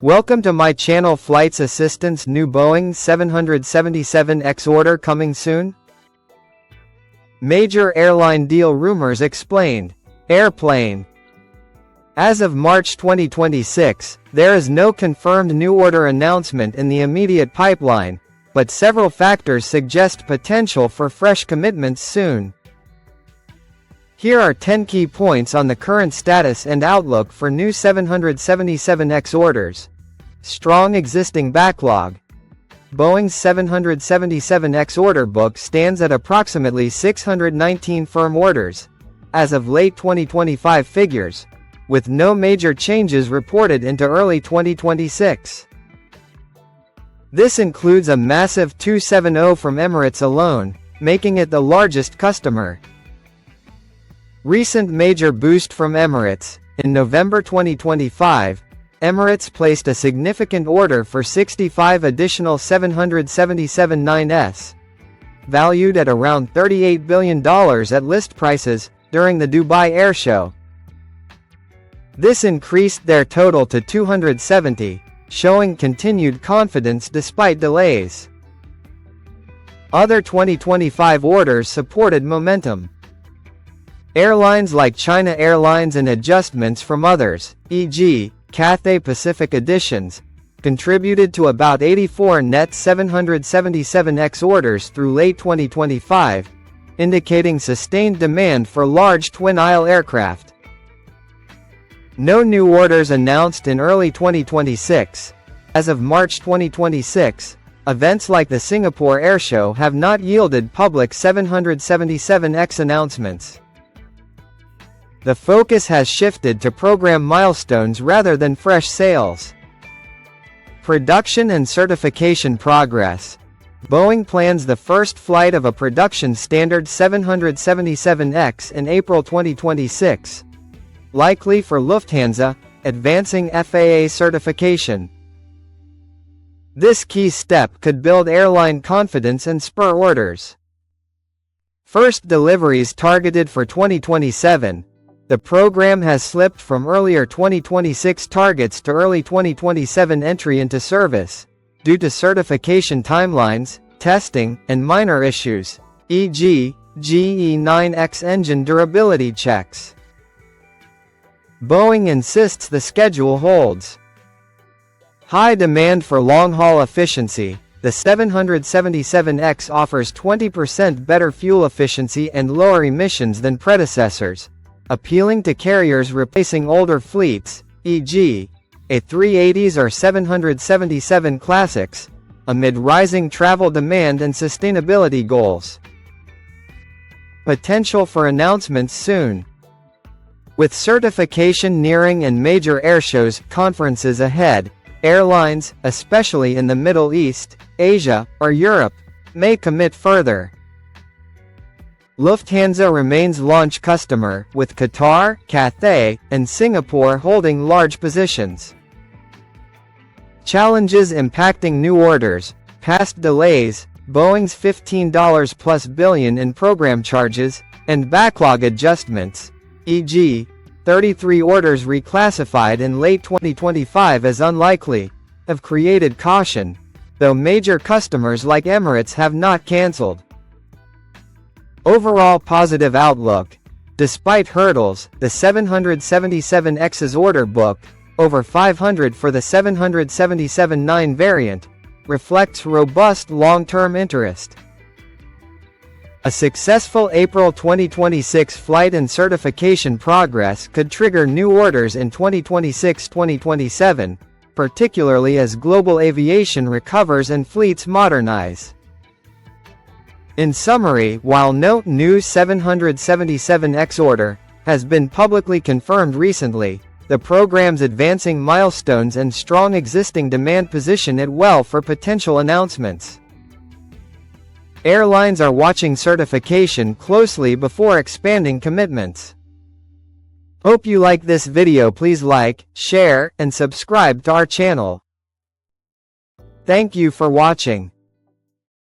Welcome to my channel. Flights Assistance. New Boeing 777X order coming soon? Major airline deal rumors explained. Airplane. As of March 2026, there is no confirmed new order announcement in the immediate pipeline, but several factors suggest potential for fresh commitments soon. Here are 10 key points on the current status and outlook for new 777X orders. Strong existing backlog. Boeing's 777X order book stands at approximately 619 firm orders, as of late 2025 figures, with no major changes reported into early 2026. This includes a massive 270 from Emirates alone, making it the largest customer. Recent major boost from Emirates. In November 2025, Emirates placed a significant order for 65 additional 777-9s, valued at around $38 billion at list prices, during the Dubai Air Show. This increased their total to 270, showing continued confidence despite delays. Other 2025 orders supported momentum. Airlines like China Airlines and adjustments from others, e.g., Cathay Pacific additions, contributed to about 84 net 777X orders through late 2025, indicating sustained demand for large twin-aisle aircraft. No new orders announced in early 2026. As of March 2026, events like the Singapore Air Show have not yielded public 777X announcements. The focus has shifted to program milestones rather than fresh sales. Production and certification progress. Boeing plans the first flight of a production standard 777X in April 2026, likely for Lufthansa, advancing FAA certification. This key step could build airline confidence and spur orders. First deliveries targeted for 2027. The program has slipped from earlier 2026 targets to early 2027 entry into service, due to certification timelines, testing, and minor issues, e.g., GE9X engine durability checks. Boeing insists the schedule holds. High demand for long-haul efficiency. The 777X offers 20% better fuel efficiency and lower emissions than predecessors, appealing to carriers replacing older fleets, e.g., A380s or 777 Classics, amid rising travel demand and sustainability goals. Potential for announcements soon. With certification nearing and major airshows conferences ahead, airlines, especially in the Middle East, Asia, or Europe, may commit further. Lufthansa remains launch customer, with Qatar, Cathay, and Singapore holding large positions. Challenges impacting new orders. Past delays, Boeing's $15+ billion in program charges, and backlog adjustments, e.g., 33 orders reclassified in late 2025 as unlikely, have created caution, though major customers like Emirates have not cancelled. Overall positive outlook. Despite hurdles, the 777X's order book, over 500 for the 777-9 variant, reflects robust long-term interest. A successful April 2026 flight and certification progress could trigger new orders in 2026-2027, particularly as global aviation recovers and fleets modernize. In summary, while no new 777X order has been publicly confirmed recently, the program's advancing milestones and strong existing demand position it well for potential announcements. Airlines are watching certification closely before expanding commitments. Hope you like this video. Please like, share, and subscribe to our channel. Thank you for watching.